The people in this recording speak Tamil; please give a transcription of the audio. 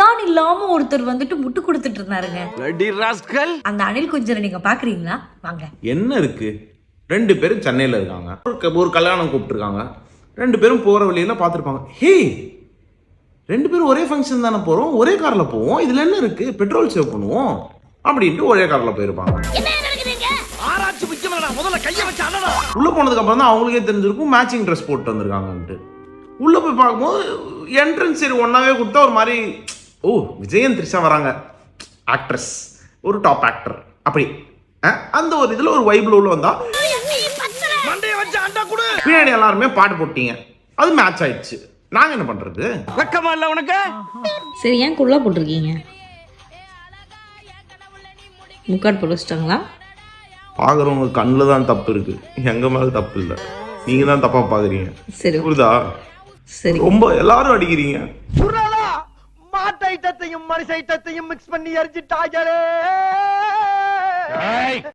பிளான் இல்லாம ஒருத்தர் வந்துட்டு முட்டு கொடுத்துட்டு இருந்தாருங்க. அந்த அணில் குஞ்சரை நீங்க பாக்குறீங்களா? வாங்க. என்ன இருக்கு, 2 பேரும் சென்னையில இருக்காங்க, ஒரு கல்யாணம் கூப்பிட்டுருக்காங்க, 2 பேரும் போற வழியில பார்த்துருப்பாங்க. ஹே, 2 பேரும் ஒரே ஃபங்க்ஷன் தானே போறோம், ஒரே கார்ல போவோம், இதுல என்ன இருக்கு, பெட்ரோல் சேவ் பண்ணுவோம் அப்படின்ட்டு ஒரே கார்ல போயிருப்பாங்க. உள்ள போனதுக்கு அப்புறம் தான் அவங்களுக்கே தெரிஞ்சிருக்கும் மேட்சிங் ட்ரெஸ் போட்டு வந்திருக்காங்கன்ட்டு. உள்ள போய் பார்க்கும்போது என்ட்ரன்ஸ் சரி ஒன்னாவே கொடுத்தா ஒரு மாதிரி, ஓ விஜயன் த்ரிஷா வராங்க, ஆக்ட்ரஸ், ஒரு டாப் ஆக்டர், அப்படி அந்த ஒரு இதுல ஒரு வைப்ல உள்ள வந்தா பின்னாடி எல்லாருமே பாட்டு போட்டீங்க, அது மேட்ச் ஆயிடுச்சு. நாங்க என்ன பண்றது? வெக்கமா இல்ல உனக்கு? சரி, ஏன் குள்ளா போட்டிருக்கீங்க? முக்காட் போட்டு வச்சிட்டாங்களா? பாக்குறவங்க கண்ணுல தான் தப்பு இருக்கு, எங்க மேல தப்பு இல்ல, நீங்க தான் தப்பா பாக்குறீங்க. சரி புரியுதா? சரி, ரொம்ப எல்லாரும் அடிக்கிறீங்க. மாட்டை ஐட்டத்தையும் மனுஷ ஐட்டத்தையும் மிக்ஸ் பண்ணி எரிஞ்சிட்டாங்களே.